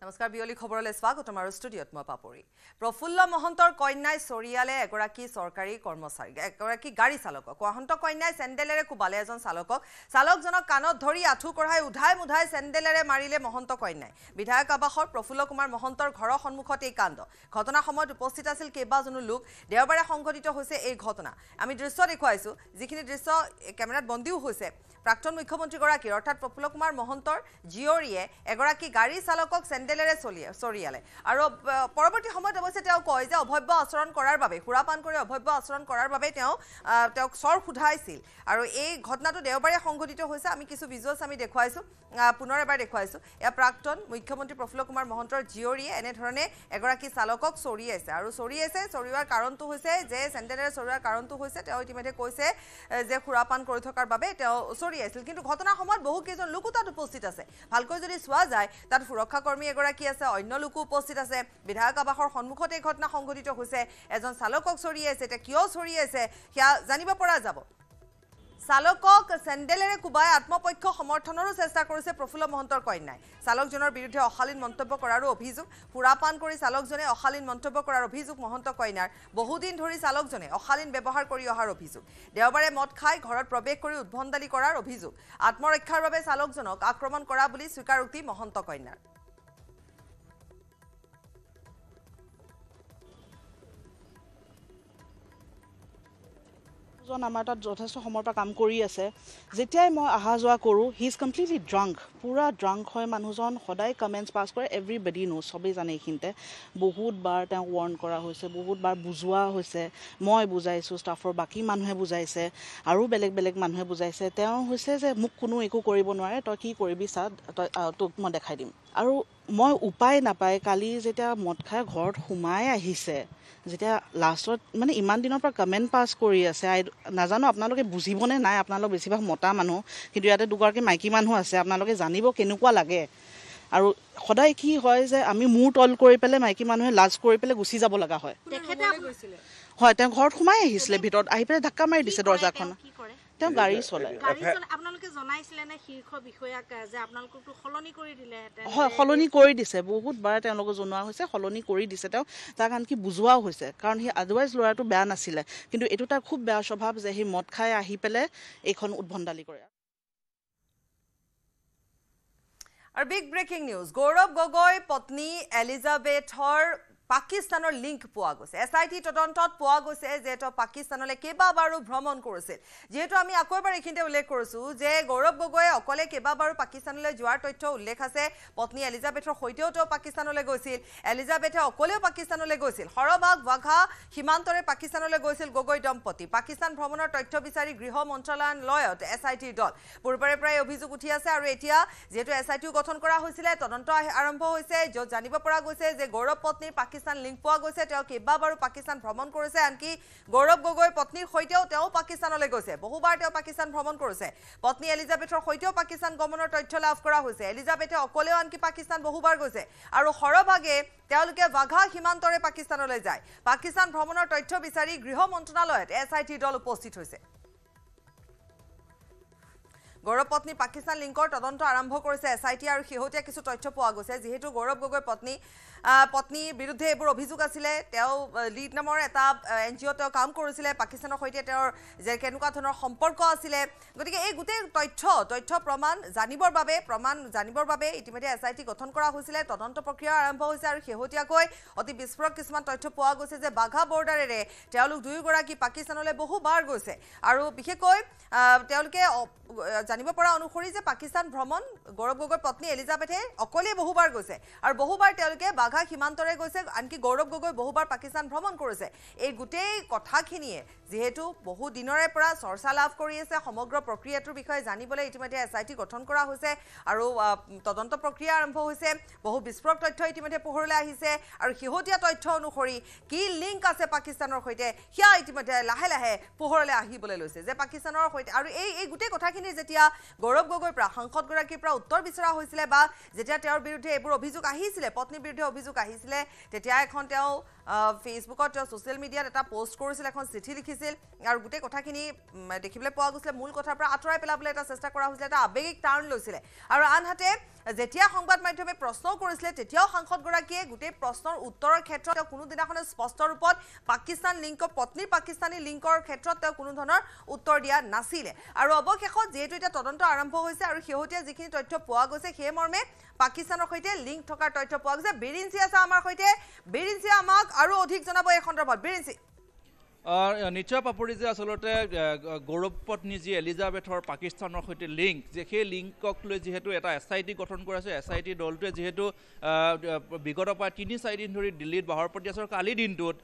নমস্কাৰ বিয়লি খবৰলৈ স্বাগতম আৰু ষ্টুডিঅ'ত মই পাপৰি প্ৰফুল্ল মহন্তৰ কন্যাই চৰিয়ালে এগৰাকী চৰকাৰী কৰ্মচাৰী এগৰাকী গাড়ী চালকক মহন্ত কন্যাই চেণ্ডেলেৰে কুবালে এজন চালকজনক কাণত ধৰি আঁঠু কঢ়াই উধাই মুধাই চেণ্ডেলেৰে মাৰিলে মহন্ত কন্যাই বিধায়ক আবাসৰ প্ৰফুল্ল কুমাৰ মহন্তৰ ঘৰৰ সন্মুখত এই কাণ্ড ঘটনা সময়ত উপস্থিত আছিল কেইবাজনো লোক দেওবাৰে সংঘটিত হৈছে এই ঘটনা আমি দৃশ্য দেখুৱাইছো যিখিনি দৃশ্য কেমেৰাত বন্দীও হৈছে প্ৰাক্তন মুখ্যমন্ত্ৰীগৰাকীৰ অৰ্থাৎ প্ৰফুল্ল কুমাৰ মহন্তৰ জিয়ৰীয়ে এগৰাকী গাড়ী চালকক চেণ্ডেলেৰে চৰিয়ালে আৰু পৰৱৰ্তী সময়ত অৱশ্যে তেওঁ কয় যে অভব্য আচৰণ কৰাৰ বাবে সুৰাপান কৰি অভব্য আচৰণ কৰাৰ বাবে তেওঁক চৰ সোধাইছিল আৰু এই ঘটনাটো দেওবাৰে সংঘটিত হৈছে আমি কিছু ভিজুৱেলছ আমি দেখুৱাইছো পুনৰ এবাৰ দেখুৱাইছো এয়া প্ৰাক্তন মুখ্যমন্ত্ৰী প্ৰফুল্ল কুমাৰ মহন্তৰ জিয়ৰীয়ে এনেধৰণে এগৰাকী চালকক চৰিয়াইছে আৰু চৰিওৱাৰ কাৰণটো হৈছে যে চেণ্ডেলেৰে চৰিওৱাৰ কাৰণটো হৈছে তেওঁ ইতিমধ্যে কৈছে যে সুৰাপান কৰি থকাৰ বাবে তেওঁ চৰিয়াইছিল কিন্তু ঘটনাৰ সময়ত বহু কেইজন লোক তাত উপস্থিত আছে ভালকৈ যদি চোৱা যায় তাত সুৰক্ষা কৰ্মী এগৰাকী আছে অন্য লোকো উপস্থিত আছে বিধায়ক আবাসৰ সন্মুখতে এই ঘটনা সংঘটিত হৈছে এজন চালকক চৰিয়াইছে এটা কিয় চৰিয়াইছে সেয়া জানিব পৰা যাব চালকক চেণ্ডেলেৰে কুবাই আত্মপক্ষ সমৰ্থনৰো চেষ্টা কৰিছে প্ৰফুল্ল মহন্তৰ কন্যাই চালকজনৰ বিৰুদ্ধে অশালীন মন্তব্য কৰাৰো অভিযোগ সুৰাপান কৰি চালকজনে অশালীন মন্তব্য কৰাৰ অভিযোগ মহন্ত কন্যাৰ বহুদিন ধৰি চালকজনে অশালীন ব্যৱহাৰ কৰি অহাৰ অভিযোগ দেওবাৰে মদ খাই ঘৰত প্ৰৱেশ কৰি উদ্ভণ্ডালি কৰাৰ অভিযোগ আত্মৰক্ষাৰ বাবে চালকজনক আক্ৰমণ কৰা বুলি স্বীকাৰোক্তি মহন্ত কন্যাৰ আমাৰ তাত যথেষ্ট সময়ৰ পৰা কাম কৰি আছে যেতিয়াই মই অহা যোৱা কৰোঁ হি ইজ কমপ্লিটলি ড্ৰাংক পুৰা ড্ৰাংক হয় মানুহজন সদায় কমেণ্টছ পাছ কৰে এভৰিবডি নো চবেই জানে এইখিনিতে বহুতবাৰ তেওঁক ৱাৰ্ণ কৰা হৈছে বহুতবাৰ বুজোৱা হৈছে মই বুজাইছোঁ ষ্টাফৰ বাকী মানুহে বুজাইছে আৰু বেলেগ মানুহে বুজাইছে তেওঁ হৈছে যে মোক কোনো একো কৰিব নোৱাৰে তই কি কৰিবি চা তোক মই দেখাই দিম আৰু মই উপায় নাপায় কালি যেতিয়া মদ খাই ঘৰত সোমাই আহিছে যেতিয়া লাষ্টত মানে ইমান দিনৰ পৰা কমেণ্ট পাছ কৰি আছে নাজানো আপোনালোকে বুজিবনে নাই আপোনালোক বেছিভাগ মতা মানুহ কিন্তু ইয়াতে দুগৰাকী মাইকী মানুহ আছে আপোনালোকে জানিব কেনেকুৱা লাগে আৰু সদায় কি হয় যে আমি মূৰ তল কৰি পেলাই মাইকী মানুহে লাজ কৰি পেলাই গুচি যাব লগা হয় হয় তেওঁ ঘৰত সোমাই আহিছিলে ভিতৰত আহি পেলাই ধাক্কা মাৰি দিছে দৰ্জাখন তেওঁ গাড়ী চলায় আপোনালোকে জনাইছিলে নে শীৰ্ষ বিষয়াক যে আপোনালোককটো সলনি কৰি দিলে হয় সলনি কৰি দিছে বহুতবাৰ তেওঁলোকক জনোৱা হৈছে সলনি কৰি দিছে তেওঁ তাক আনকি বুজোৱাও হৈছে কাৰণ সি আদাৰৱাইজ ল'ৰাটো বেয়া নাছিলে কিন্তু এইটো তাৰ খুব বেয়া স্বভাৱ যে সি মদ খাই আহি পেলাই এইখন উদ্ভণ্ডালি কৰে আৰু big breaking news Gaurav Gogoi পত্নী এলিজাবেথৰ পাকিস্তানৰ লিংক পোৱা গৈছে এছআইটি তদন্তত পোৱা গৈছে যে তেওঁ পাকিস্তানলৈ কেইবাবাৰো ভ্ৰমণ কৰিছিল যেহেতু আমি আকৌ এবাৰ এইখিনিতে উল্লেখ কৰিছোঁ যে গৌৰৱ গগৈয়ে অকলে কেইবাবাৰো পাকিস্তানলৈ যোৱাৰ তথ্য উল্লেখ আছে পত্নী এলিজাবেথৰ সৈতেও তেওঁ পাকিস্তানলৈ গৈছিল এলিজাবেথে অকলেও পাকিস্তানলৈ গৈছিল সৰবাগ ৱাঘা সীমান্তৰে পাকিস্তানলৈ গৈছিল গগৈ দম্পতি পাকিস্তান ভ্ৰমণৰ তথ্য বিচাৰি গৃহ মন্ত্ৰালয়ত এছআইটিৰ দল পূৰ্বৰে পৰাই অভিযোগ উঠি আছে আৰু এতিয়া যেহেতু এছআইটিও গঠন কৰা হৈছিলে তদন্ত আৰম্ভ হৈছে য'ত জানিব পৰা গৈছে যে গৌৰৱ পত্নীৰ পাকিস্তান লিংক পোৱা গৈছে তেওঁ কেইবাবাৰো পাকিস্তান ভ্ৰমণ কৰিছে আনকি গৌৰৱ গগৈ পত্নীৰ সৈতেও তেওঁ পাকিস্তানলৈ গৈছে বহুবাৰ তেওঁ পাকিস্তান ভ্ৰমণ কৰিছে পত্নী এলিজাবেথৰ সৈতেও পাকিস্তান গমনৰ তথ্য লাভ কৰা হৈছে এলিজাবেথে অকলেও আনকি পাকিস্তান বহুবাৰ গৈছে আৰু সৰভাগে তেওঁলোকে ৱাঘা সীমান্তৰে পাকিস্তানলৈ যায় পাকিস্তান ভ্ৰমণৰ তথ্য বিচাৰি গৃহ মন্ত্ৰালয়ত এছআইটি দল উপস্থিত হৈছে গৌৰৱ পত্নী পাকিস্তান লিংকৰ তদন্ত আৰম্ভ কৰিছে এছআইটি আৰু শেহতীয়া কিছু তথ্য পোৱা গৈছে যিহেতু গৌৰৱ গগৈ পত্নীৰ বিৰুদ্ধে এইবোৰ অভিযোগ আছিলে তেওঁ লিড নামৰ এটা এনজিঅ' তেওঁ কাম কৰিছিলে পাকিস্তানৰ সৈতে তেওঁৰ যে কেনেকুৱা ধৰণৰ সম্পৰ্ক আছিলে গতিকে এই গোটেই তথ্য প্ৰমাণ জানিবৰ বাবে ইতিমধ্যে এছআইটি গঠন কৰা হৈছিলে তদন্ত প্ৰক্ৰিয়া আৰম্ভ হৈছে আৰু শেহতীয়াকৈ অতি বিস্ফোৰক কিছুমান তথ্য পোৱা গৈছে যে বাঘা বৰ্ডাৰেৰে তেওঁলোক দুয়োগৰাকী পাকিস্তানলৈ বহুবাৰ গৈছে আৰু বিশেষকৈ তেওঁলোকে জানিব পৰা অনুসৰি যে পাকিস্তান ভ্ৰমণ গৌৰৱ গগৈ পত্নী এলিজাবেথে অকলে বহুবাৰ গৈছে আৰু বহুবাৰ তেওঁলোকে বাঘা সীমান্তৰে গৈছে আনকি গৌৰৱ গগৈ বহুবাৰ পাকিস্তান ভ্ৰমণ কৰিছে এই গোটেই কথাখিনিয়ে যেহেতু বহু দিনৰে পৰা চৰ্চা লাভ কৰি আছে সমগ্ৰ প্ৰক্ৰিয়াটোৰ বিষয়ে জানিবলৈ ইতিমধ্যে এছআইটি গঠন কৰা হৈছে আৰু তদন্ত প্ৰক্ৰিয়া আৰম্ভ হৈছে বহু বিস্ফোৰক তথ্য ইতিমধ্যে পোহৰলৈ আহিছে আৰু শেহতীয়া তথ্য অনুসৰি কি লিংক আছে পাকিস্তানৰ সৈতে সেয়া ইতিমধ্যে লাহে লাহে পোহৰলৈ আহিবলৈ লৈছে যে পাকিস্তানৰ সৈতে আৰু এই গোটেই কথাখিনি যেতিয়া গৌৰৱ গগৈৰ পৰা সাংসদগৰাকীৰ পৰা উত্তৰ বিচৰা হৈছিলে বা যেতিয়া তেওঁৰ বিৰুদ্ধে এইবোৰ অভিযোগ আহিছিলে পত্নীৰ বিৰুদ্ধে অভিযোগ আহিছিলে তেতিয়া এখন তেওঁ ফেচবুকত ছ'চিয়েল মিডিয়াত এটা পোষ্ট কৰিছিল, এখন চিঠি লিখিছিল আৰু গোটেই কথাখিনি দেখিবলৈ পোৱা গৈছিলে। মূল কথাৰ পৰা আঁতৰাই পেলাবলৈ এটা চেষ্টা কৰা হৈছিলে, এটা আৱেগিক টাৰ্ণ লৈছিলে। আৰু আনহাতে যেতিয়া সংবাদ মাধ্যমে প্ৰশ্নও কৰিছিলে তেতিয়াও সাংসদগৰাকীয়ে গোটেই প্ৰশ্নৰ উত্তৰৰ ক্ষেত্ৰত তেওঁ কোনোদিনাখনে স্পষ্ট ৰূপত পাকিস্তান লিংকৰ পত্নীৰ পাকিস্তানী লিংকৰ ক্ষেত্ৰত তেওঁ কোনো ধৰণৰ উত্তৰ দিয়া নাছিলে। আৰু অৱশেষত যিহেতু এতিয়া তদন্ত আৰম্ভ হৈছে আৰু শেহতীয়া যিখিনি তথ্য পোৱা গৈছে সেই মৰ্মে পাকিস্তানৰ সৈতে লিংক থকাৰ তথ্য পোৱা গৈছে। বিৰিঞ্চি আছে আমাৰ সৈতে, বিৰিঞ্চি আমাক আৰু অধিক জনাব এই সন্দৰ্ভত। বিৰিঞ্চি নিশ্চয় পাপৰি যে আচলতে গৌৰৱ পত্নী যি এলিজাবেথৰ পাকিস্তানৰ সৈতে লিংক, যে সেই লিংকক লৈ যিহেতু এটা SIT গঠন কৰা হৈছে, SIT দলটোৱে যিহেতু বিগত প্ৰায় ৩-৪ দিন ধৰি দিল্লীত বাহৰ পাতি আছে। কালি দিনটোত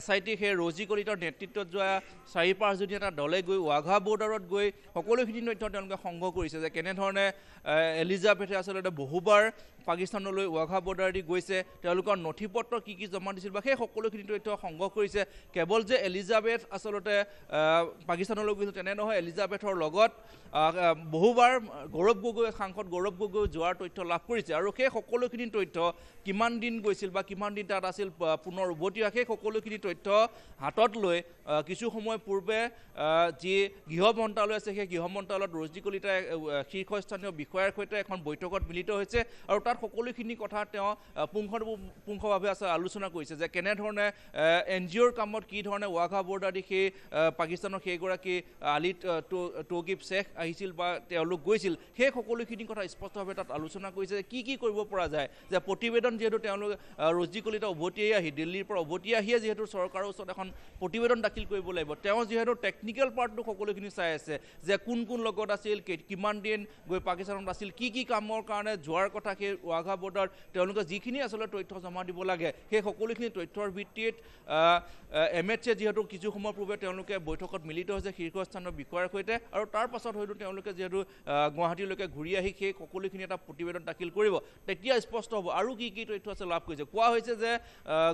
SIT সেই ৰজি কলিতাৰ নেতৃত্বত যোৱা ৪-৫ জনীয়া এটা দলে গৈ ৱাঘা বৰ্ডাৰত গৈ সকলোখিনি তথ্য তেওঁলোকে সংগ্ৰহ কৰিছে যে কেনেধৰণে এলিজাবেথে আচলতে বহুবাৰ পাকিস্তানলৈ ৱাঘা বৰ্ডাৰেদি গৈছে, তেওঁলোকৰ নথি পত্ৰ কি কি জমা দিছিল বা সেই সকলোখিনি তথ্য সংগ্ৰহ কৰিছে। কেৱল যে এলিজাবেথ আচলতে পাকিস্তানলৈ গৈছিল তেনে নহয়, এলিজাবেথৰ লগত বহুবাৰ সাংসদ গৌৰৱ গগৈ যোৱাৰ তথ্য লাভ কৰিছে। আৰু সেই সকলোখিনি তথ্য কিমান দিন গৈছিল বা কিমান দিন তাত আছিল পুনৰ উভতি অহা, সেই সকলোখিনি তথ্য হাতত লৈ কিছু সময় পূৰ্বে যি গৃহ মন্ত্ৰালয় আছে সেই গৃহ মন্ত্ৰালয়ত ৰজি কলিতাই শীৰ্ষস্থানীয় বিষয়াৰ সৈতে এখন বৈঠকত মিলিত হৈছে। আৰু তাত সকলোখিনি কথা তেওঁ পুংখানুপুংখভাৱে আলোচনা কৰিছে যে কেনেধৰণে NGOৰ কামত কি ধৰণে ৱাঘা বৰ্ডাৰ দি সেই পাকিস্তানৰ সেইগৰাকী আলী তৌকিব শ্বেখ আহিছিল বা তেওঁলোক গৈছিল, সেই সকলোখিনি কথা স্পষ্টভাৱে তাত আলোচনা কৰিছে যে কি কৰিব পৰা যায়। যে প্ৰতিবেদন যিহেতু তেওঁলোকে ৰজি কলিতা উভতি আহি দিল্লীৰ পৰা উভতি আহিয়ে যিহেতু চৰকাৰৰ ওচৰত এখন প্ৰতিবেদন দাখিল কৰিব লাগিব, তেওঁ যিহেতু টেকনিকেল পাৰ্টটো সকলোখিনি চাই আছে যে কোন কোন লগত আছিল, কিমান দিন গৈ পাকিস্তানত আছিল, কি কি কামৰ কাৰণে যোৱাৰ কথা, সেই ৱাঘা বৰ্ডাৰ তেওঁলোকে যিখিনি আচলতে তথ্য জমা দিব লাগে সেই সকলোখিনি তথ্যৰ ভিত্তিত MHA যিহেতু কিছু সময় পূৰ্বে তেওঁলোকে বৈঠকত মিলিত হৈছে শীৰ্ষস্থানীয় বিষয়াৰ সৈতে। আৰু তাৰ পাছত হয়তো তেওঁলোকে যিহেতু গুৱাহাটীলৈকে ঘূৰি আহি সেই সকলোখিনি এটা প্ৰতিবেদন দাখিল কৰিব, তেতিয়া স্পষ্ট হ'ব আৰু কি কি তথ্য আছে লাভ কৰিছে। কোৱা হৈছে যে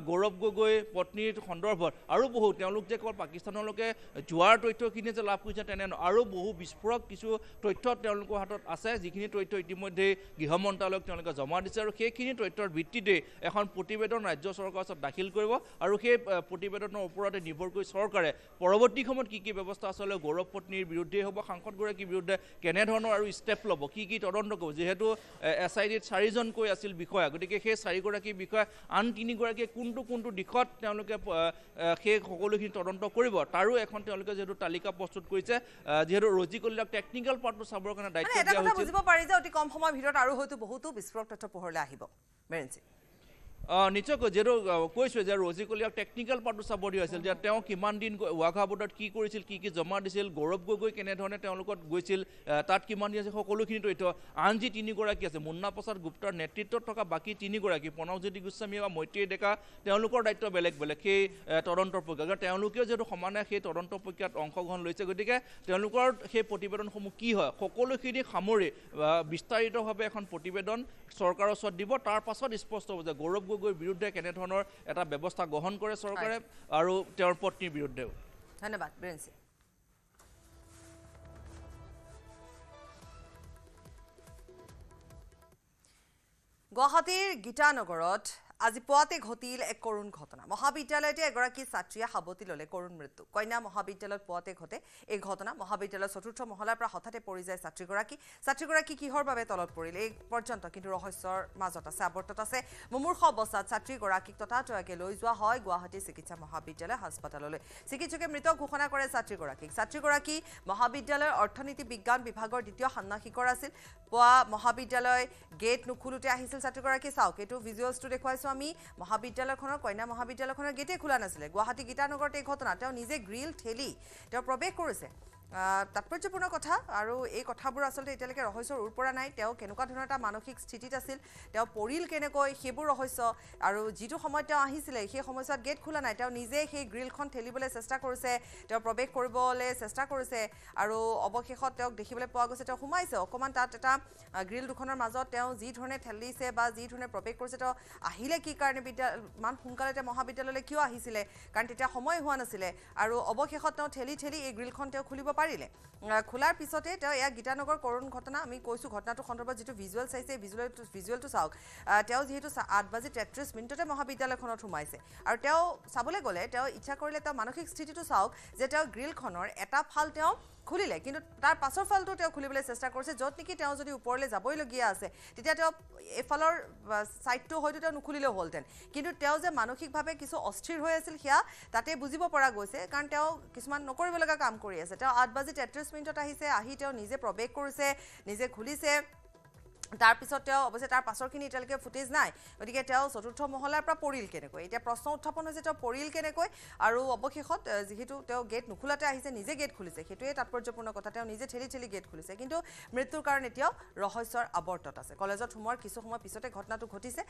গৌৰৱ গগৈ পত্নীৰ সন্দৰ্ভত আৰু বহু তেওঁলোক যে কেৱল পাকিস্তানলৈকে যোৱাৰ তথ্যখিনি যে লাভ কৰিছে তেনে আৰু বহু বিস্ফোৰক কিছু তথ্য তেওঁলোকৰ হাতত আছে, যিখিনি তথ্য ইতিমধ্যে গৃহ মন্ত্ৰালয়ক তেওঁলোকে জমা দিছে। আৰু সেইখিনি তথ্যৰ ভিত্তিতে এখন প্ৰতিবেদন ৰাজ্য চৰকাৰৰ ওচৰত দাখিল কৰিব আৰু সেই প্ৰতিবেদনৰ ওপৰতে নিৰ্ভৰ কৰি চৰকাৰে পৰৱৰ্তী সময়ত কি কি ব্যৱস্থা আচলতে গৌৰৱ পত্নীৰ বিৰুদ্ধে হ'ব, সাংসদগৰাকীৰ বিৰুদ্ধে কেনেধৰণৰ আৰু ষ্টেপ ল'ব, কি কি তদন্ত কৰিব। যিহেতু SITত 4জনকৈ আছিল বিষয়া, গতিকে সেই 4গৰাকী বিষয়া আন 3গৰাকীয়ে কোনটো দিশত তেওঁলোকে সেই সকলোখিনি তদন্ত কৰিব তাৰো এখন তেওঁলোকে যিহেতু তালিকা প্ৰস্তুত কৰিছে। যিহেতু ৰজি কলিতাক টেকনিকেল পাৰ্টটো চাবৰ কাৰণে দায়িত্ব দিয়া হৈছে। বুজিব পাৰি যে অতি কম সময়ৰ ভিতৰত আৰু হয়তো বহুতো বিস্ফোৰক তথ্য পোহৰলৈ আহিব। মেৰেঞ্চি নিশ্চয়কৈ যিহেতু কৈছোঁ যে ৰজি কলিতাক টেকনিকেল পাৰ্টটো চাব দিয়া হৈছিল, যে তেওঁ কিমান দিন ৱাঘা বৰ্ডাৰত কি কৰিছিল, কি কি জমা দিছিল, গৌৰৱ গগৈ কেনেধৰণে তেওঁলোকত গৈছিল, তাত কিমান দিন আছে সকলোখিনি তথ্য। আন যি 3গৰাকী আছে, মুন্না প্ৰসাদ গুপ্তাৰ নেতৃত্বত থকা বাকী 3গৰাকী প্ৰণৱজ্যোতি গোস্বামী বা মৈত্ৰী ডেকা, তেওঁলোকৰ দায়িত্ব বেলেগ বেলেগ সেই তদন্তৰ প্ৰক্ৰিয়া। তেওঁলোকেও যিহেতু সমানে সেই তদন্ত প্ৰক্ৰিয়াত অংশগ্ৰহণ লৈছে, গতিকে তেওঁলোকৰ সেই প্ৰতিবেদনসমূহ কি হয় সকলোখিনি সামৰি বিস্তাৰিতভাৱে এখন প্ৰতিবেদন চৰকাৰৰ ওচৰত দিব। তাৰ পাছত স্পষ্ট হ'ব যে গৌৰৱ গগৈৰ বিৰুদ্ধে কেনেধৰণৰ এটা ব্যৱস্থা গ্ৰহণ কৰে চৰকাৰে আৰু তেওঁৰ পত্নীৰ বিৰুদ্ধেও। ধন্যবাদ বিৰিঞ্চি। গুৱাহাটীৰ গীতানগৰত আজি পুৱাতে ঘটিল এক কৰুণ ঘটনা। মহাবিদ্যালয়তে এগৰাকী ছাত্ৰীয়ে সাৱটি ল'লে কৰুণ মৃত্যু। কন্যা মহাবিদ্যালয়ত পুৱাতে ঘটে এই ঘটনা। মহাবিদ্যালয়ৰ ৪ৰ্থ মহলাৰ পৰা হঠাতে পৰি যায় ছাত্ৰীগৰাকী কিহৰ বাবে তলত পৰিল এই পৰ্যন্ত কিন্তু ৰহস্যৰ মাজত আছে, আৱৰ্তত আছে। মুমূৰ্ষ অৱস্থাত ছাত্ৰীগৰাকীক ততাতৈয়াকৈ লৈ যোৱা হয় গুৱাহাটী চিকিৎসা মহাবিদ্যালয় হাস্পতাললৈ। চিকিৎসকে মৃত ঘোষণা কৰে ছাত্ৰীগৰাকী মহাবিদ্যালয়ৰ অৰ্থনীতি বিজ্ঞান বিভাগৰ ২য় ষান্মাসিকৰ আছিল। পুৱা মহাবিদ্যালয় গেট নুখুলোতে আহিছিল ছাত্ৰীগৰাকী। চাওক, এইটো ভিজুৱেলছটো দেখুৱাইছোঁ আমি। মহাবিদ্যালয়খনৰ কন্যা মহাবিদ্যালয়খনৰ গেটেই খোলা নাছিলে। গুৱাহাটী গীতানগৰত এই ঘটনা। তেওঁ নিজে গ্ৰিল ঠেলি তেওঁ প্ৰৱেশ কৰিছে। তাৎপৰ্যপূৰ্ণ কথা আৰু এই কথাবোৰ আচলতে এতিয়ালৈকে ৰহস্যৰ উৰ পৰা নাই। তেওঁ কেনেকুৱা ধৰণৰ এটা মানসিক স্থিতিত আছিল, তেওঁ পৰিল কেনেকৈ, সেইবোৰ ৰহস্য। আৰু যিটো সময়ত তেওঁ আহিছিলে সেই সময়ছোৱাত গেট খোলা নাই, তেওঁ নিজে সেই গ্ৰিলখন ঠেলিবলৈ চেষ্টা কৰিছে, তেওঁ প্ৰৱেশ কৰিবলৈ চেষ্টা কৰিছে আৰু অৱশেষত তেওঁক দেখিবলৈ পোৱা গৈছে তেওঁ সোমাইছে অকণমান তাত এটা গ্ৰিল দুখনৰ মাজত। তেওঁ যি ধৰণে ঠেলিছে বা যি ধৰণে প্ৰৱেশ কৰিছে, তেওঁ আহিলে কি কাৰণে ইমান সোনকালে তেওঁ মহাবিদ্যালয়লৈ কিয় আহিছিলে, কাৰণ তেতিয়া সময় হোৱা নাছিলে। আৰু অৱশেষত তেওঁ ঠেলি এই গ্ৰিলখন তেওঁ খুলিব পাৰিলে খোলাৰ পিছতে তেওঁ এয়া গীতানগৰ কৰুণ ঘটনা আমি কৈছোঁ ঘটনাটোৰ সন্দৰ্ভত যিটো ভিজুৱেল চাইছে ভিজুৱেলটো চাওক তেওঁ যিহেতু 8:33 মহাবিদ্যালয়খনত সোমাইছে আৰু তেওঁ চাবলৈ গ'লে তেওঁ ইচ্ছা কৰিলে তেওঁ মানসিক স্থিতিটো চাওক যে তেওঁ গ্ৰিলখনৰ এটা ফাল তেওঁ খুলিলে কিন্তু তাৰ পাছৰ ফালটো তেওঁ খুলিবলৈ চেষ্টা কৰিছে য'ত নেকি তেওঁ যদি ওপৰলৈ যাবইলগীয়া আছে তেতিয়া তেওঁ এফালৰ ছাইডটো হয়তো তেওঁ নুখুলিলেও হ'লহেঁতেন কিন্তু তেওঁ যে মানসিকভাৱে কিছু অস্থিৰ হৈ আছিল সেয়া তাতে বুজিব পৰা গৈছে কাৰণ তেওঁ কিছুমান নকৰিবলগা কাম কৰি আছে তেওঁ 8:33 আহিছে আহি তেওঁ নিজে প্ৰৱেশ কৰিছে নিজে খুলিছে তাৰপিছত তেওঁ অৱশ্যে তাৰ পাছৰখিনি এতিয়ালৈকে ফুটেজ নাই গতিকে তেওঁ চতুৰ্থ মহলাৰ পৰা পৰিল কেনেকৈ এতিয়া প্ৰশ্ন উত্থাপন হৈছে তেওঁ পৰিল কেনেকৈ আৰু অৱশেষত যিহেতু তেওঁ গেট নুখোলাতে আহিছে নিজে গেট খুলিছে সেইটোৱে তাৎপৰ্যপূৰ্ণ কথা তেওঁ নিজে ঠেলি গেট খুলিছে কিন্তু মৃত্যুৰ কাৰণ এতিয়াও ৰহস্যৰ আৱৰ্তত আছে কলেজত সোমোৱাৰ কিছু সময় পিছতে ঘটনাটো ঘটিছে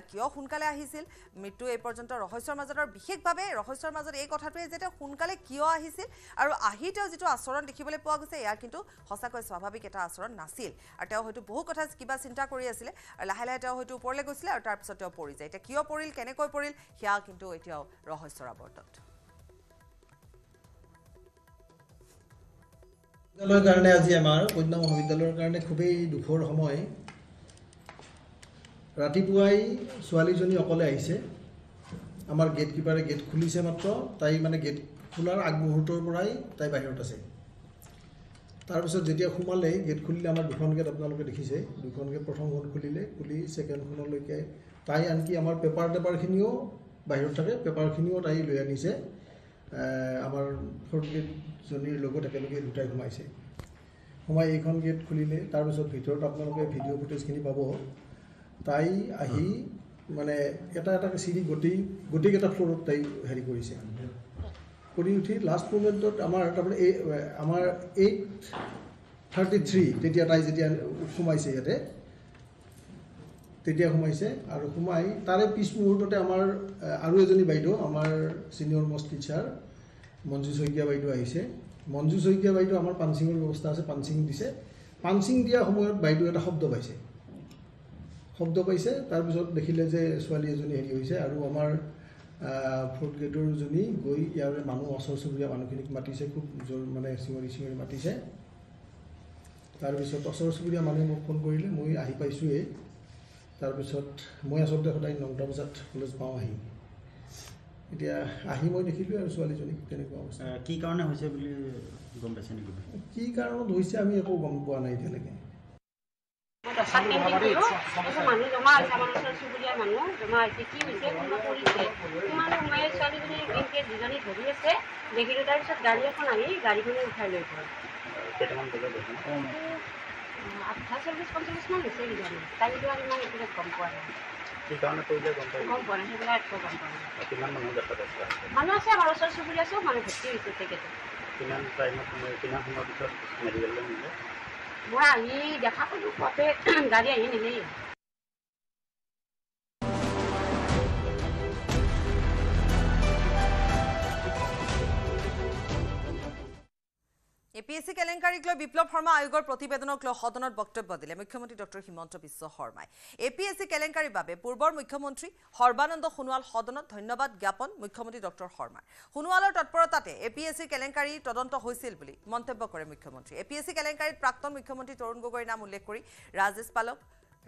কিয় সোনকালে আহিছিল মৃত্যু এই পৰ্যন্ত ৰহস্যৰ মাজত আৰু বিশেষভাৱে ৰহস্যৰ মাজত এই কথাটোৱে যে তেওঁ সোনকালে কিয় আহিছিল আৰু আহি তেওঁ যিটো আচৰণ দেখিবলৈ পোৱা গৈছে এয়া কিন্তু সঁচাকৈ স্বাভাৱিক এটা আচৰণ নাছিল আৰু তেওঁ হয়তো বহু কথা কিবা চিন্তা কৰি আছিলে আৰু লাহে লাহে তেওঁ হয়তো ওপৰলৈ গৈছিলে আৰু তাৰপিছত তেওঁ পৰি যায় এতিয়া কিয় পৰিল কেনেকৈ পৰিল সেয়া কিন্তু এতিয়াও ৰহস্যৰ আৱৰ্তত বিদ্যালয়ৰ কাৰণে আজি আমাৰ কন্যা মহাবিদ্যালয়ৰ কাৰণে খুবেই দুখৰ সময় ৰাতিপুৱাই ছোৱালীজনী অকলে আহিছে আমাৰ গেট কিপাৰে গেট খুলিছে মাত্ৰ তাই মানে গেট খোলাৰ আগমুহূৰ্তৰ পৰাই তাই বাহিৰত আছে তাৰপিছত যেতিয়া সোমালে গেট খুলিলে আমাৰ দুখন গেট আপোনালোকে দেখিছে দুখন গেট প্ৰথমখন খুলিলে খুলি ছেকেণ্ডখনলৈকে তাই আনকি আমাৰ পেপাৰখিনিও বাহিৰত থাকে পেপাৰখিনিও তাই লৈ আনিছে আমাৰ ফ'ৰ্থ গেটজনীৰ লগত একেলগে দুটাই সোমাইছে সোমাই এইখন গেট খুলিলে তাৰপিছত ভিতৰত আপোনালোকে ভিডিঅ' ফুটেজখিনি পাব তাই আহি মানে এটা চিৰি গোটেইকেইটা ফ্ল'ৰত তাই হেৰি কৰিছে কৰি উঠি লাষ্ট মুমেণ্টত আমাৰ তাৰমানে আমাৰ 8:33 তেতিয়া তাই যেতিয়া সোমাইছে ইয়াতে তেতিয়া সোমাইছে আৰু সোমাই তাৰে পিছ মুহূৰ্ততে আমাৰ আৰু এজনী বাইদেউ আমাৰ senior most teacher Manju Saikia বাইদেউ আহিছে মঞ্জু শইকীয়া বাইদেউ আমাৰ পাঞ্চিঙৰ ব্যৱস্থা আছে পাঞ্চিং দিছে পাঞ্চিং দিয়া সময়ত বাইদেউ এটা শব্দ পাইছে তাৰপিছত দেখিলে যে ছোৱালী এজনী হেৰি হৈছে আৰু আমাৰ ফ'ৰ্থ গ্ৰেডৰজনী গৈ ইয়াৰ মানুহ ওচৰ চুবুৰীয়া মানুহখিনিক মাতিছে খুব জোৰ মানে চিঞৰি মাতিছে তাৰপিছত ওচৰ চুবুৰীয়া মানুহে মোক ফোন কৰিলে মই আহি পাইছোঁৱেই তাৰপিছত মই আচলতে সদায় 9টা বজাত কলেজ পাওঁ আহি এতিয়া আহি মই দেখিলোঁ আৰু ছোৱালীজনীক তেনেকুৱা অৱস্থা কি কাৰণে হৈছে বুলি গম পাইছে নেকি কি কাৰণত হৈছে আমি একো গম পোৱা নাই এতিয়ালৈকে মানুহ জমা আছে আমাৰ ওচৰ চুবুৰীয়া মানুহ জমা হৈছে কি হৈছে কোনোবা কৰিছে কিমান সময়ে ছোৱালীজনী এনেকৈ দুজনী ধৰি আছে দেখিলোঁ তাৰপিছত গাড়ী এখন আহি গাড়ীখনে উঠাই লৈ গ'ল কেইটামান বজাত 8:40-45 মান হৈছে কিজানি তাই কিন্তু আৰু ইমান একো গম পোৱা নাই কি কাৰণে কৰিলে গম পাই গম পোৱা নাই সেইবিলাক একো গম পোৱা নাই কিমান মানুহ দেখা পাইছে মানুহ আছে আমাৰ ওচৰ চুবুৰীয়া চব মানুহ ভৰ্তি হৈছে তেখেতে কিমান সময়ৰ পিছত মেডিকেললৈ নিলে মই আহি দেখা পালোঁ পুৱাতে গাড়ী আহি নিলেই এপিএসসি কেলেংকাৰীক লৈ বিপ্লৱ শৰ্মা আয়োগৰ প্ৰতিবেদনক লৈ সদনত বক্তব্য দিলে মুখ্যমন্ত্ৰী ডক্টৰ হিমন্ত বিশ্ব শৰ্মাই এপিএসসি কেলেংকাৰীৰ বাবে পূৰ্বৰ মুখ্যমন্ত্ৰী সৰ্বানন্দ সোণোৱাল সদনত ধন্যবাদ জ্ঞাপন মুখ্যমন্ত্ৰী ডক্টৰ শৰ্মাৰ সোণোৱালৰ তৎপৰতাতে এপিএসসি কেলেংকাৰী তদন্ত হৈছিল বুলি মন্তব্য কৰে মুখ্যমন্ত্ৰী এপিএসসি কেলেংকাৰীত প্ৰাক্তন মুখ্যমন্ত্ৰী তৰুণ গগৈৰ নাম উল্লেখ কৰি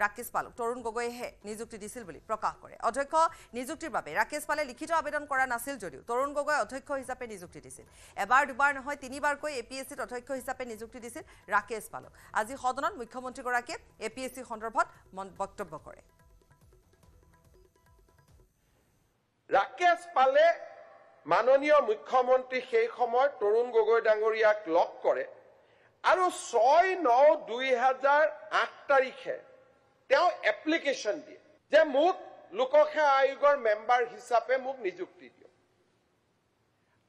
ৰাকেশ পালক তৰুণ গগৈহে নিযুক্তি দিছিল বুলি প্ৰকাশ কৰে অধ্যক্ষ নিযুক্তিৰ বাবে ৰাকেশ পালে লিখিত আবেদন কৰা নাছিল যদিও তৰুণ গগৈ অধ্যক্ষ হিচাপে নিযুক্তি দিছিল এবাৰ দুবাৰ নহয় তিনিবাৰকৈ এপিএসসিত অধ্যক্ষ হিচাপে নিযুক্তি দিছিল ৰাকেশ পালক আজি সদনত মুখ্যমন্ত্ৰীগৰাকীয়ে এপিএসসি সন্দৰ্ভত বক্তব্য কৰে ৰাকেশ পালে মাননীয় মুখ্যমন্ত্ৰী সেই সময়ত তৰুণ গগৈ ডাঙৰীয়াক লগ কৰে আৰু 6/9/2008 তাৰিখে তেওঁ এপ্লিকেশন দিয়ে যে মোক লোকসেৱা আয়োগৰ মেম্বাৰ হিচাপে মোক নিযুক্তি দিয়ক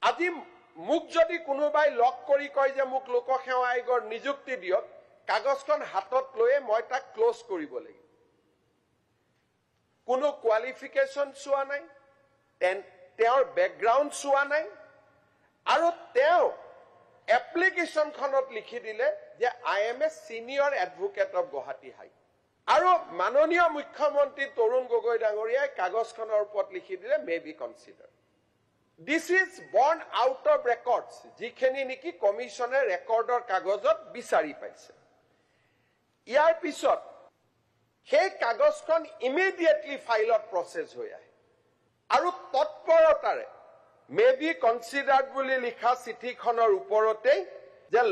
আজি মোক যদি কোনোবাই লগ কৰি কয় যে মোক লোকসেৱা আয়োগৰ নিযুক্তি দিয়ক কাগজখন হাতত লৈয়ে মই তাক ক্লোজ কৰিব লাগিব কোনো কোৱালিফিকেশন চোৱা নাই তেওঁৰ বেকগ্ৰাউণ্ড চোৱা নাই আৰু তেওঁ এপ্লিকেশনখনত লিখি দিলে যে I am a senior advocate of Guwahati high আৰু মাননীয় মুখ্যমন্ত্ৰী তৰুণ গগৈ ডাঙৰীয়াই কাগজখনৰ ওপৰত লিখি দিলে may be consider This is born out of records. যিখিনি নেকি কমিশনে ৰেকৰ্ডৰ কাগজত বিচাৰি পাইছে ইয়াৰ পিছত সেই কাগজখন ইমিডিয়েটলি ফাইলত প্ৰসেস হৈ আহে আৰু তৎপৰতাৰে মে বি কনসিডাৰ্ড বুলি লিখা চিঠিখনৰ ওপৰতে যে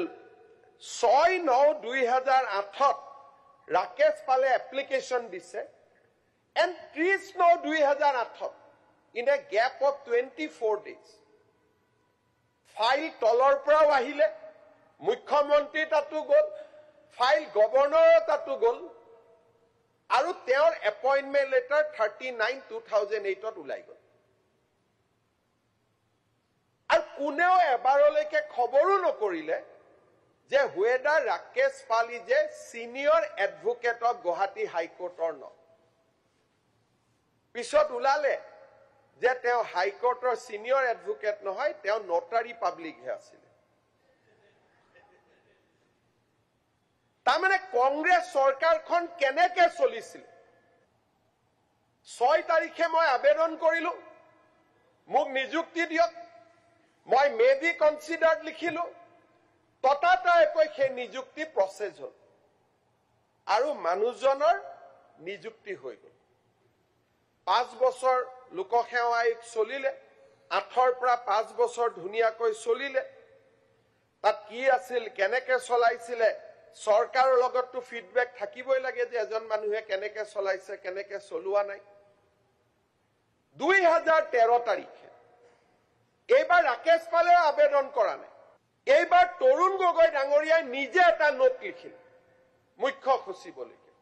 6/9/2008 ৰাকেশ পালে এপ্লিকেশন দিছে and 30/9/2008 in a gap of 24 days file তলৰ পৰা আহিলে মুখ্যমন্ত্ৰী তাতো গল ফাইল গভৰ্ণৰৰ তাতো গল আৰু তেওঁৰ এপইন্টমেন্ট লেটাৰ 39/2008 ওলাই গল আৰু কোনেও এবাৰলৈকে খবৰো নকৰিলে যে whether Rakesh Pal is a senior advocate of Guwahati হাইকোৰ্টৰ ন পিছত ওলালে যে তেওঁ হাইকোৰ্টৰ সিনিয়ৰ এডভোকেট নহয় তেওঁ নটাৰী পাব্লিক হে আছিল তাৰমানে কংগ্ৰেছ চৰকাৰখন কেনেকৈ চলিছিল 6 তাৰিখে মই আবেদন কৰিলো মোক নিযুক্তি দিয়ক মই মে বি কনসিডাৰ্ড লিখিলো ততাতৈয়াকৈ সেই নিযুক্তি প্ৰসেস হল আৰু মানুহজনৰ নিযুক্তি হৈ গল 5 বছৰ লোকসেৱা আয়োগ চলিলে 8ৰ পৰা 5 বছৰ ধুনিয়াকৈ চলিলে তাত কি আছিল কেনেকৈ চলাইছিলে চৰকাৰৰ লগতটো ফিডবেক থাকিবই লাগে যে এজন মানুহে কেনেকৈ চলাইছে কেনেকৈ চলোৱা নাই 2013 তাৰিখে এইবাৰ ৰাকেশ পালে আবেদন কৰা নাই এইবাৰ তৰুণ গগৈ ডাঙৰীয়াই নিজে এটা নোট লিখিল মুখ্য সচিবলৈকে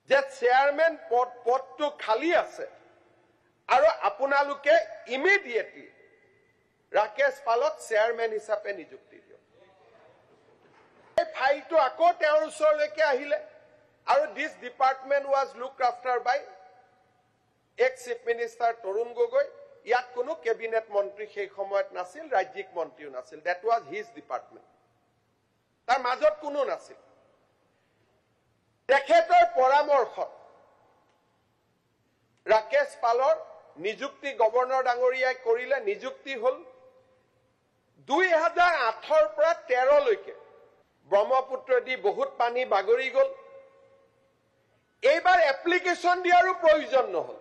যে চেয়াৰমেন পদটো খালি আছে আৰু আপোনালোকে ইমিডিয়েটলি ৰাকেশ পালক চেয়াৰমেন হিচাপে নিযুক্তি দিয়ক এই ফাইলটো আকৌ তেওঁৰ ওচৰলৈকে আহিলে আৰু this department was looked after by ex chief minister Tarun Gogoi ইয়াত কোনো কেবিনেট মন্ত্ৰী সেই সময়ত নাছিল ৰাজ্যিক মন্ত্ৰীও নাছিল দ্যাট ৱাজ হিজ ডিপাৰ্টমেন্ট তাৰ মাজত কোনো নাছিল তেখেতৰ পৰামৰ্শত ৰাকেশ পালৰ নিযুক্তি গভৰ্ণৰ ডাঙৰীয়াই কৰিলে নিযুক্তি হল 2008ৰ পৰা 13 লৈকে ব্ৰহ্মপুত্ৰ দি বহুত পানী বাগৰি গল এইবাৰ এপ্লিকেশন দিয়াৰো প্ৰয়োজন নহল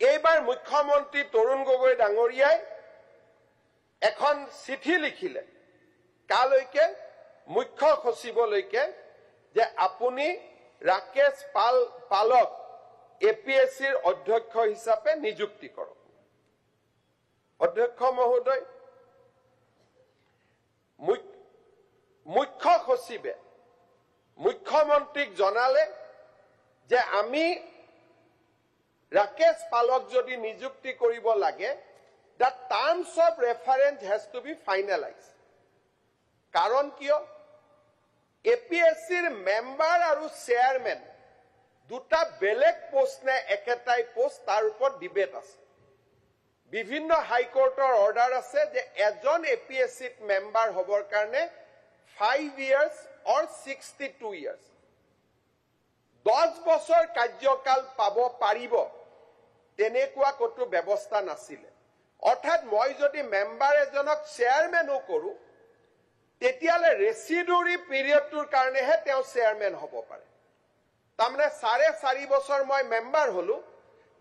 এইবাৰ মুখ্যমন্ত্ৰী তৰুণ গগৈ ডাঙৰীয়াই এখন চিঠি লিখিলে কালৈকে মুখ্য সচিবলৈকে যে আপুনি ৰাকেশ পালক এপিএসসিৰ অধ্যক্ষ হিচাপে নিযুক্তি কৰক অধ্যক্ষ মহোদয় মুখ্য সচিবে মুখ্যমন্ত্ৰীক জনালে যে আমি ৰাকেশ পালক যদি নিযুক্তি কৰিব লাগে the terms of reference has to be finalized কাৰণ কিয় এপিএসসিৰ মেম্বাৰ আৰু চেয়াৰমেন দুটা বেলেগ পোষ্ট নে একেটাই পোষ্ট তাৰ ওপৰত ডিবেট আছে বিভিন্ন হাইকোৰ্টৰ অৰ্ডাৰ আছে যে এজন এপিএসসিত মেম্বাৰ হবৰ কাৰণে 5 years or 62 years 10 বছৰ কাৰ্যকাল পাব পাৰিব তেনেকুৱা কতো ব্যৱস্থা নাছিলে অৰ্থাৎ মই যদি মেম্বাৰ এজনক চেয়াৰমেনো কৰো তেতিয়ালে ৰেচিডুৰি পিৰিয়ডটোৰ কাৰণেহে তেওঁ চেয়াৰমেন হ'ব পাৰে তাৰমানে 4.5 বছৰ মই মেম্বাৰ হলো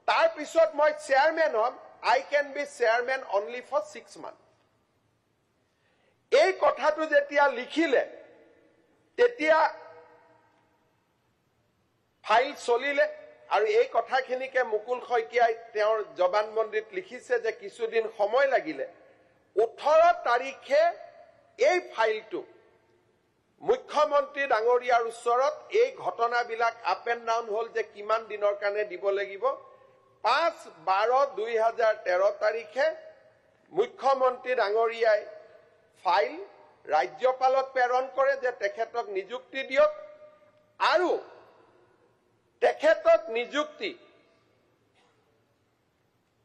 তাৰ পিছত মই চেয়াৰমেন হম I can be chairman only for 6 months এই কথাটো যেতিয়া লিখিলে তেতিয়া ফাইল চলিলে আৰু এই কথাখিনিকে মুকুল শইকীয়াই তেওঁৰ জবানবন্দীত লিখিছে যে কিছুদিন সময় লাগিলে 18 তাৰিখে এই ফাইলটো মুখ্যমন্ত্ৰী ডাঙৰীয়াৰ ওচৰত এই ঘটনাবিলাক আপ এণ্ড ডাউন হল যে কিমান দিনৰ কাৰণে দিব লাগিব 5/12/2013 তাৰিখে মুখ্যমন্ত্ৰী ডাঙৰীয়াই ফাইল ৰাজ্যপালক প্ৰেৰণ কৰে যে তেখেতক নিযুক্তি দিয়ক আৰু তেখেতক নিযুক্তি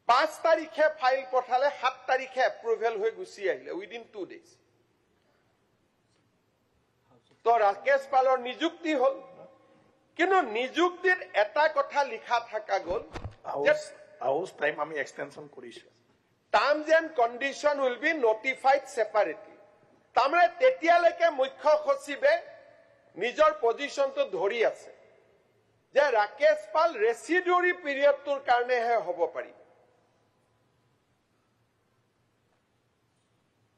5 তাৰিখে ফাইল পঠালে 7 তাৰিখে এপ্ৰুভেল হৈ গুচি আহিলে উইদিন 2 days তো ৰাকেশ পালৰ নিযুক্তি হল কিন্তু নিযুক্তিত এটা কথা লিখা থাকা গল যে হাউস টাইম আমি এক্সটেনশন কৰিছো terms and condition will be notified separately তাৰমানে তেতিয়ালৈকে মুখ্য সচিবে নিজৰ পজিশনটো ধৰি আছে যে ৰাকেশ পাল ৰেসিডিউৰি পিৰিয়ডটোৰ কাৰণেহে হ'ব পাৰিব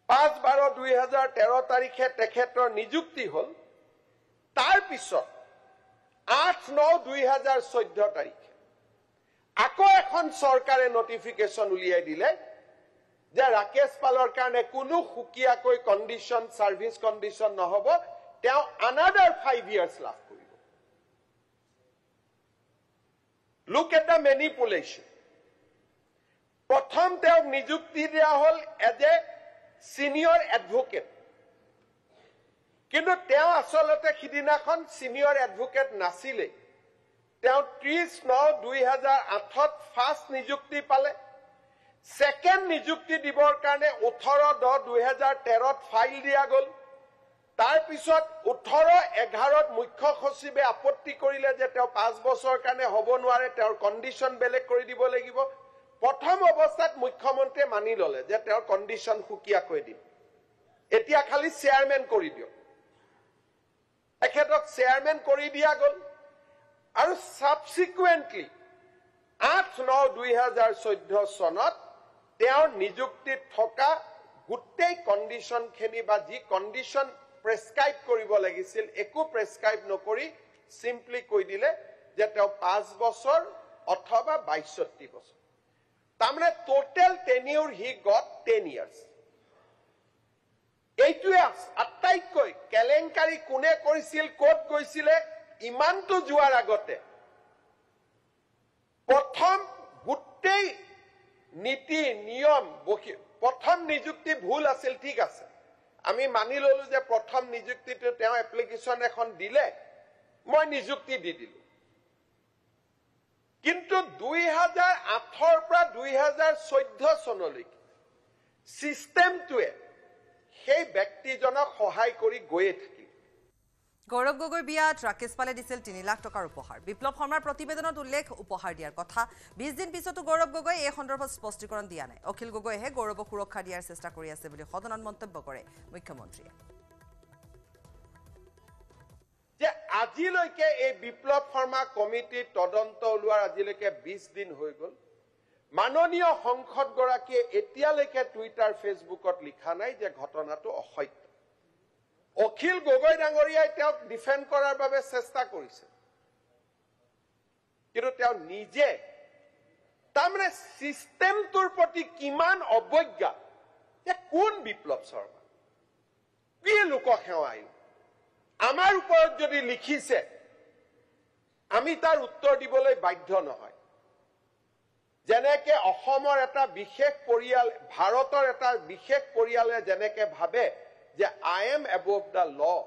5/12/2013 তাৰিখে তেখেতৰ নিযুক্তি হল তাৰ পিছত 8/9/2014 তাৰিখে আকৌ এখন চৰকাৰে নটিফিকেশন উলিয়াই দিলে যে ৰাকেশ পালৰ কাৰণে কোনো হুকিয়াকৈ কন্ডিশন সাৰ্ভিস কন্ডিশন নহব তেওঁ another 5 years লাভ কৰিব লুক এট দ্য ম্যানিপুলেশন প্ৰথম তেওঁক নিযুক্তি দিয়া হল এজ এ সিনিয়র এডভোকেট কিন্তু তেওঁ আসলতে সিদিনাখন সিনিয়র এডভোকেট নাছিলে তেওঁ 30/9/2008 ফার্স্ট নিযুক্তি পালে সেকেন্ড নিযুক্তি দিবৰ কাৰণে 18/10/2013 ফাইল দিয়া গল তাৰ পিছত 18/11 মুখ্য সচিবে আপত্তি কৰিলে যে তেওঁ 5 বছৰ কাৰণে হ'ব নোৱাৰে তেওঁৰ কন্ডিশন বেলেগ কৰি দিব লাগিব প্ৰথম অৱস্থাত মুখ্যমন্ত্ৰীয়ে মানি ললে যে তেওঁৰ কন্ডিশন হুকিয়া কৈ দিম এতিয়া খালি চেয়াৰম্যান কৰি দিও এখেতক চেয়াৰম্যান কৰি দিয়া গল আৰু সাবসিকুয়েন্টলি 8/9/2014 সনত তেওঁৰ নিযুক্তিত থকা গুটেই কন্ডিশন খেনি বা যি কন্ডিশন প্ৰেসক্ৰাইব কৰিব লাগিছিল একো প্ৰেসক্ৰাইব নকৰি সিম্পলি কৈ দিলে যে তেওঁ 5 বছৰ অথবা 62 বছৰ তামনে টোটাল টেনিউৰ হি গট 10 years এইটোৱে আটাইতকৈ কেলেংকাৰী কোনে কৰিছিল কোট গৈছিলে ইমানটো যোৱাৰ আগতে প্ৰথম গুটেই নীতি নিয়ম প্ৰথম নিযুক্তি ভুল আছিল ঠিক আছে আমি মানি ললো যে প্ৰথম নিযুক্তিটো তেওঁ এপ্লিকেশন এখন দিলে মই নিযুক্তি দি দিলো কিন্তু 2008 পৰা 2014 চনলৈকে সিস্টেমটোৱে সেই ব্যক্তিজনক সহায় কৰি গৈয়ে থাকিল গৌৰৱ গগৈ বিয়াত ৰাকেশ পালে দিছিল 3 লাখ টকাৰ উপহাৰ বিপ্লৱ শৰ্মাৰ প্ৰতিবেদনত উল্লেখ উপহাৰ দিয়াৰ কথা 20 দিন পিছতো গৌৰৱ গগৈ এই সন্দৰ্ভত স্পষ্টীকৰণ দিয়া নাই অখিল গগৈহে গৌৰৱক সুৰক্ষা দিয়াৰ চেষ্টা কৰি আছে বুলি সদনত মন্তব্য কৰে মুখ্যমন্ত্ৰীয়ে যে আজিলৈকে এই বিপ্লৱ শৰ্মা কমিটিৰ তদন্ত ওলোৱাৰ আজিলৈকে 20 দিন হৈ গল মাননীয় সংসদ গৰাকীয়ে এতিয়ালৈকে টুইটাৰ ফেসবুকত লিখা নাই যে ঘটনাটো অসত্য অখিল গগৈ ডাঙৰীয়াই তেওঁক ডিফেন্ড কৰাৰ বাবে চেষ্টা কৰিছে কিন্তু তেওঁ নিজে তাৰমানে সিস্টেমটোৰ প্ৰতি কিমান অবজ্ঞা যে কোন বিপ্লৱ শৰ্মা কি লোকসেৱা আইন আমাৰ ওপৰত যদি লিখিছে আমি তাৰ উত্তৰ দিবলৈ বাধ্য নহয় যেনেকে অসমৰ এটা বিশেষ পৰিয়াল ভাৰতৰ এটা বিশেষ পৰিয়ালে যেনেকে ভাবে যে I am above the law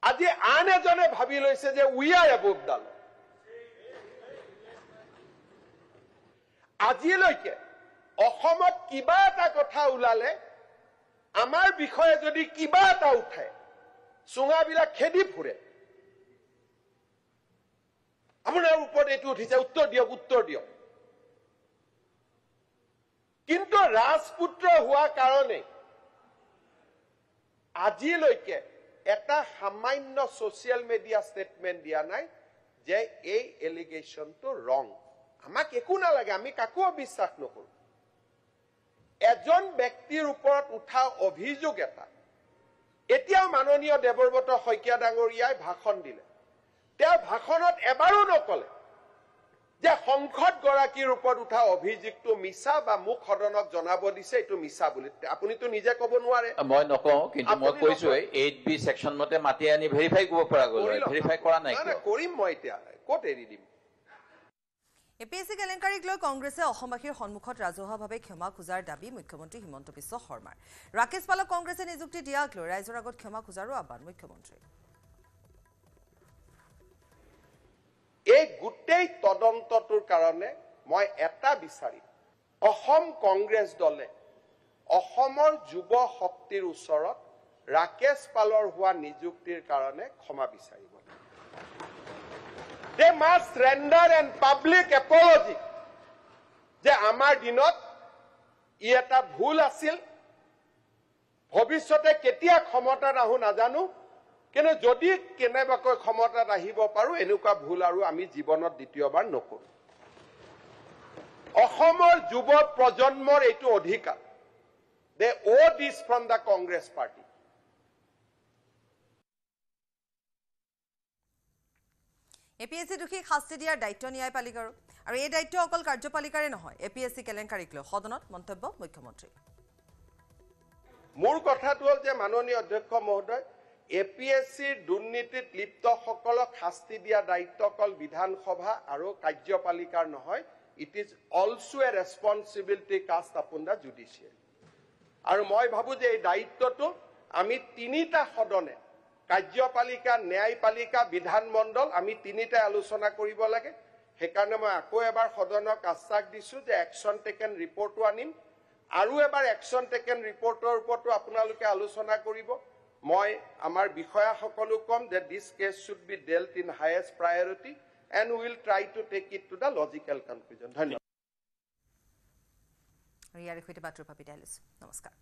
আজি আন এজনে ভাবি লৈছে যে we are above the law আজিলৈকে অসমত কিবা এটা কথা ওলালে আমাৰ বিষয়ে যদি কিবা এটা উঠে সুঙাবিলাক খেদি ফুৰে আপোনাৰ ওপৰত এটো উঠিছে উত্তৰ দিয়ক কিন্তু ৰাজপুত্ৰ হোৱা কাৰণে আজিলৈকে এটা সামান্য সোশ্যাল মিডিয়া স্টেটমেন্ট দিয়া নাই যে এই এলিগেশনটো ৰং আমাক একো নালাগে আমি কাকো বিশ্বাস নকৰো এজন ব্যক্তিৰ ওপৰত উঠা অভিযোগ এটা এতিয়া মাননীয় দেৱব্ৰত শইকীয়া ডাঙৰীয়াই ভাষণ দিলে তেওঁ ভাষণত এবাৰো নকলে যে সংসদ গৰাকীৰ ওপৰত উঠা অভিযোগটো মিছা বা মুখ সদনক জনাব দিছে এটো মিছা বুলি আপুনি তো নিজে কব নোৱাৰে মই নকওঁ কিন্তু মই কৈছো 8B সেকশন মতে মাতি আনি ভেৰিফাই কৰিব পৰা গ'ল ভেৰিফাই কৰা নাই না কৰিম মই এতিয়া কোট এৰি দিম এপিএসসি কেলেংকাৰীক লৈ কংগ্ৰেছে অসমবাসীৰ সন্মুখত ৰাজহুৱাভাৱে ক্ষমা খোজাৰ দাবী মুখ্যমন্ত্ৰী হিমন্ত বিশ্ব শৰ্মাৰ ৰাকেশ পালক কংগ্ৰেছে নিযুক্তি দিয়াক লৈ ৰাইজৰ আগত ক্ষমা খোজাৰো আহ্বান মুখ্যমন্ত্ৰী এই গুটেই তদন্তটোৰ কাৰণে মই এটা বিচাৰি অসম কংগ্ৰেছ দলে অসমৰ যুৱ শক্তিৰ ওচৰত ৰাকেশ পালৰ হোৱা নিযুক্তিৰ কাৰণে ক্ষমা বিচাৰিব they must render an public apology যে আমাৰ দিনত ই এটা ভুল আছিল ভৱিষ্যতে কেতিয়া ক্ষমতাত আহো নাজানো কিন্তু যদি কেনেবাকৈ ক্ষমতাত আহিব পাৰো এনেকুৱা ভুল আৰু আমি জীৱনত দ্বিতীয়বাৰ নকৰো অসমৰ যুৱ প্ৰজন্মৰ এইটো অধিকাৰ they owe this from the Congress party APS-C দোষী শাস্তি দিয়াৰ দায়িত্ব ন্যায়পালিকাৰ আৰু এই দায়িত্ব অকল কাৰ্যপালিকাৰে নহয় এপিএসসি কেলেংকাৰীক লৈ সদনত মন্তব্য মুখ্যমন্ত্ৰী মোৰ কথাটো হ'ল যে মাননীয় অধ্যক্ষ মহোদয় এপিএসসিৰ দুৰ্নীতিত লিপ্তসকলক শাস্তি দিয়া দায়িত্ব অকল বিধানসভা আৰু কাৰ্যপালিকাৰ নহয় it is also a responsibility cast upon the judiciary আৰু মই ভাবো যে এই দায়িত্বটো আমি তিনিটা সদনে কাৰ্যপালিকা ন্যায়পালিকা বিধানমণ্ডল আমি তিনিটাই আলোচনা কৰিব লাগে সেইকাৰণে মই আকৌ এবাৰ সদনক আশ্বাস দিছো যে একশ্যন টেকেন ৰিপৰ্টটো আনিম আৰু এবাৰ একশ্যন টেকেন ৰিপৰ্টৰ ওপৰতো আপোনালোকে আলোচনা কৰিব মই আমাৰ বিষয়াসকলক কম যে দিছ cash should be ডেল্ট in highest priority and will try to take it to the logical conclusion ধন্যবাদ ইয়াৰ সৈতে বাতৰি পাপি দাইলিছ নমস্কাৰ